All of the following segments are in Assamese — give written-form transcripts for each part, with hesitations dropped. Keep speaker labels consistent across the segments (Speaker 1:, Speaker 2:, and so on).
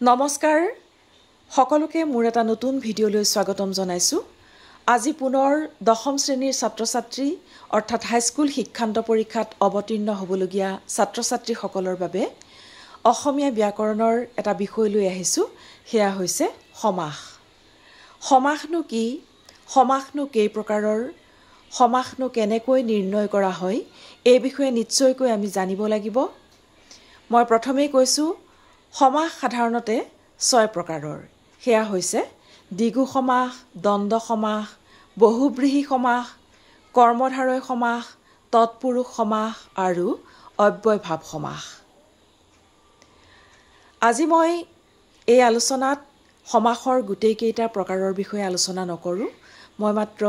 Speaker 1: নমস্কাৰ সকলোকে মোৰ এটা নতুন ভিডিঅ'লৈ স্বাগতম জনাইছো। আজি পুনৰ দশম শ্ৰেণীৰ ছাত্ৰ-ছাত্ৰী অৰ্থাৎ হাইস্কুল শিক্ষান্ত পৰীক্ষাত অৱতীৰ্ণ হ'বলগীয়া ছাত্ৰ-ছাত্ৰীসকলৰ বাবে অসমীয়া ব্যাকৰণৰ এটা বিষয় লৈ আহিছো। সেয়া হৈছে সমাস। সমাসনো কি? সমাসনো কেই প্ৰকাৰৰ? সমাসনো কেনেকৈ নিৰ্ণয় কৰা হয়? এই বিষয়ে নিশ্চয়কৈ আমি জানিব লাগিব। মই প্ৰথমেই কৈছো সমাস সাধাৰণতে 6 প্ৰকাৰৰ। সেয়া হৈছে দ্বিগু সমাস, দ্বন্দ্ব সমাস, বহুব্ৰীহি সমাস, কৰ্মধাৰয় সমাস, তৎপুৰুষ সমাস আৰু অব্যয়ভাৱ সমাস। আজি মই এই আলোচনাত সমাসৰ গোটেই কেইটা প্ৰকাৰৰ বিষয়ে আলোচনা নকৰো। মই মাত্ৰ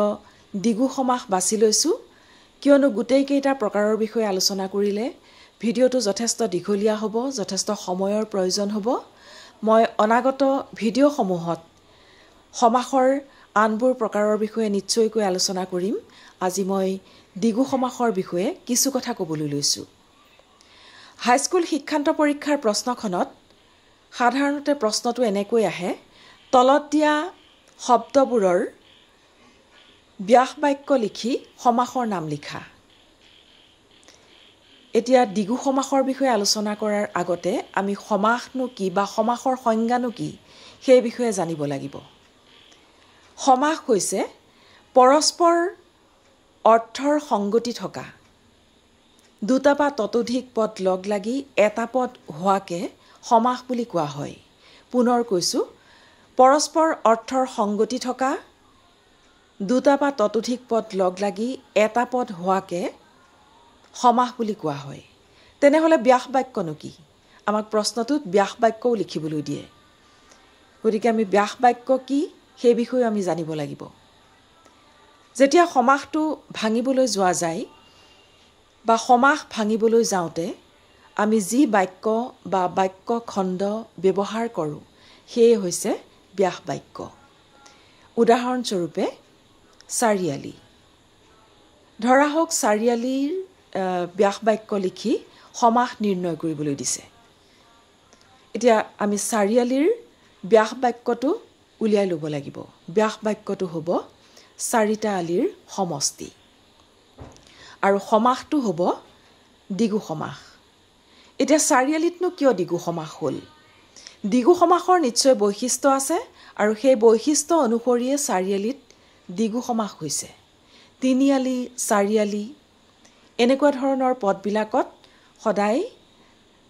Speaker 1: দ্বিগু সমাস বাছি লৈছো, কিয়নো গোটেই কেইটা প্ৰকাৰৰ বিষয়ে আলোচনা কৰিলে ভিডিঅ'টো যথেষ্ট দীঘলীয়া হ'ব, যথেষ্ট সময়ৰ প্ৰয়োজন হ'ব। মই অনাগত ভিডিঅ'সমূহত সমাসৰ আনবোৰ প্ৰকাৰৰ বিষয়ে নিশ্চয়কৈ আলোচনা কৰিম। আজি মই দ্বিগু সমাসৰ বিষয়ে কিছু কথা ক'বলৈ লৈছো। হাইস্কুল শিক্ষান্ত পৰীক্ষাৰ প্ৰশ্নখনত সাধাৰণতে প্ৰশ্নটো এনেকৈ আহে, তলত দিয়া শব্দবোৰৰ ব্যাস বাক্য লিখি সমাসৰ নাম লিখা। এতিয়া দ্বিগু সমাসৰ বিষয়ে আলোচনা কৰাৰ আগতে আমি সমাসনো কি বা সমাসৰ সংজ্ঞানো কি সেই বিষয়ে জানিব লাগিব। সমাস হৈছে পৰস্পৰ অৰ্থৰ সংগতি থকা দুটা বা ততোধিক পদ লগ লাগি এটা পদ হোৱাকে সমাস বুলি কোৱা হয়। পুনৰ কৈছো, পৰস্পৰ অৰ্থৰ সংগতি থকা দুটা বা ততোধিক পদ লগ লাগি এটা পদ হোৱাকে সমাস বুলি কোৱা হয়। তেনেহলে ব্যাস বাক্যনো কি? আমাক প্ৰশ্নটোত ব্যাস বাক্যও লিখিবলৈ দিয়ে। গতিকে আমি ব্যাস বাক্য কি সেই বিষয়ে আমি জানিব লাগিব। যেতিয়া সমাসটো ভাঙিবলৈ যোৱা যায় বা সমাস ভাঙিবলৈ যাওঁতে আমি যি বাক্য বা বাক্য খণ্ড ব্যৱহাৰ কৰোঁ সেয়ে হৈছে ব্যাস বাক্য। উদাহৰণস্বৰূপে চাৰিআলি। ধৰা হওক চাৰিআলিৰ ব্যাস বাক্য লিখি সমাস নিৰ্ণয় কৰিবলৈ দিছে। এতিয়া আমি চাৰিআলিৰ ব্যাস বাক্যটো উলিয়াই ল'ব লাগিব। ব্যাস বাক্যটো হ'ব চাৰিটা আলিৰ সমষ্টি আৰু সমাসটো হ'ব দ্বিগু সমাস। এতিয়া চাৰিআলিতনো কিয় দ্বিগু সমাস হ'ল? দ্বিগু সমাসৰ নিশ্চয় বৈশিষ্ট্য আছে আৰু সেই বৈশিষ্ট্য অনুসৰিয়ে চাৰিআলিত দ্বিগু সমাস হৈছে। তিনিআলি, চাৰিআলি এনেকুৱা ধৰণৰ পদবিলাকত সদায়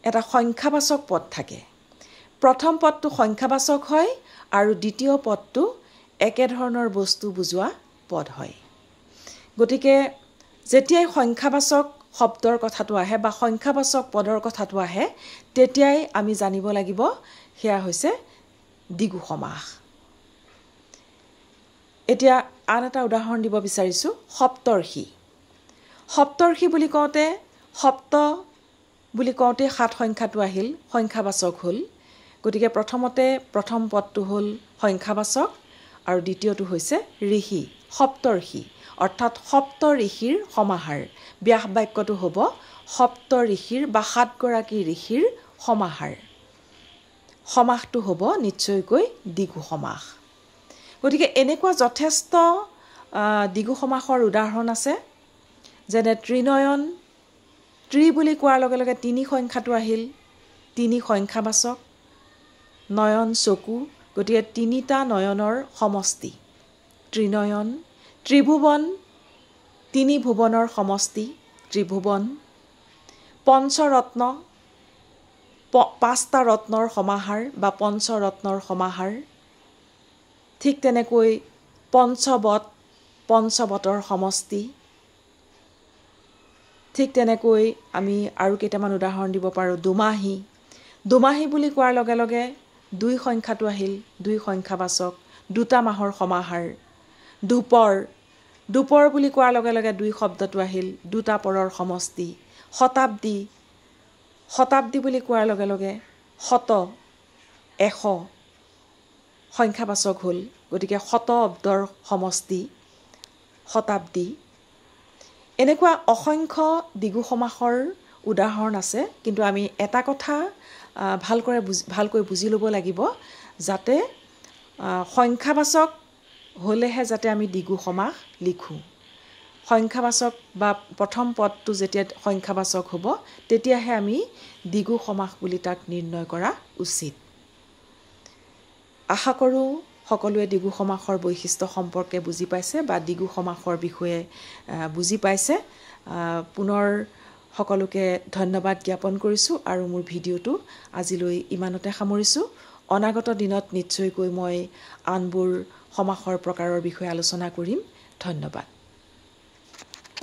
Speaker 1: এটা সংখ্যাবাচক পদ থাকে। প্ৰথম পদটো সংখ্যাবাচক হয় আৰু দ্বিতীয় পদটো একেধৰণৰ বস্তু বুজোৱা পদ হয়। গতিকে যেতিয়াই সংখ্যাবাচক শব্দৰ কথাটো আহে বা সংখ্যাবাচক পদৰ কথাটো আহে তেতিয়াই আমি জানিব লাগিব সেয়া হৈছে দ্বিগু সমাস। এতিয়া আন এটা উদাহৰণ দিব বিচাৰিছো, সপ্তৰ্ষি। সপ্তৰ্ষি বুলি কওঁতে সপ্ত বুলি কওঁতে 7 সংখ্যাটো আহিল, সংখ্যাবাচক হ'ল। গতিকে প্ৰথমতে প্ৰথম পদটো হ'ল সংখ্যাবাচক আৰু দ্বিতীয়টো হৈছে ঋষি, সপ্তৰ্ষি অৰ্থাৎ সপ্ত ঋষিৰ সমাহাৰ। ব্যাস বাক্যটো হ'ব সপ্ত ঋষিৰ বা 7 গৰাকী ঋষিৰ সমাহাৰ। সমাসটো হ'ব নিশ্চয়কৈ দ্বিগু সমাস। গতিকে এনেকুৱা যথেষ্ট দ্বিগু সমাসৰ উদাহৰণ আছে, যেনে ত্ৰিনয়ন। ত্ৰি বুলি কোৱাৰ লগে লগে 3 সংখ্যাটো আহিল, 3 সংখ্যাবাচক। নয়ন চকু, গতিকে 3টা নয়নৰ সমষ্টি ত্ৰিনয়ন। ত্ৰিভুৱন, 3 ভুৱনৰ সমষ্টি ত্ৰিভুৱন। পঞ্চৰত্ন, 5টা ৰত্নৰ সমাহাৰ বা পঞ্চৰত্নৰ সমাহাৰ। ঠিক তেনেকৈ পঞ্চবট, পঞ্চবটৰ সমষ্টি। ঠিক তেনেকৈ আমি আৰু কেইটামান উদাহৰণ দিব পাৰোঁ। দুমাহী। দুমাহী বুলি কোৱাৰ লগে লগে 2 সংখ্যাটো আহিল, 2 সংখ্যাবাচক, 2টা মাহৰ সমাহাৰ। দুপৰ। দুপৰ বুলি কোৱাৰ লগে লগে 2 শব্দটো আহিল, 2টা পৰৰ সমষ্টি। শতাব্দী। শতাব্দী বুলি কোৱাৰ লগে লগে 100, 100 সংখ্যাবাচক হ'ল, গতিকে 100 অব্দৰ সমষ্টি শতাব্দী। এনেকুৱা অসংখ্য দ্বিগু সমাসৰ উদাহৰণ আছে, কিন্তু আমি এটা কথা ভালকৈ বুজি ল'ব লাগিব যাতে সংখ্যাবাচক হ'লেহে যাতে আমি দ্বিগু সমাস লিখোঁ সংখ্যাবাচক বা প্ৰথম পদটো যেতিয়া সংখ্যাবাচক হ'ব তেতিয়াহে আমি দ্বিগু সমাস বুলি তাক নিৰ্ণয় কৰা উচিত আশা কৰোঁ সকলোৱে দ্বিগু সমাসৰ বৈশিষ্ট্য সম্পৰ্কে বুজি পাইছে বা দ্বিগু সমাসৰ বিষয়ে বুজি পাইছে পুনৰ সকলোকে ধন্যবাদ জ্ঞাপন কৰিছোঁ আৰু মোৰ ভিডিঅ'টো আজিলৈ ইমানতে সামৰিছোঁ অনাগত দিনত নিশ্চয়কৈ মই আনবোৰ সমাসৰ প্ৰকাৰৰ বিষয়ে আলোচনা কৰিম ধন্যবাদ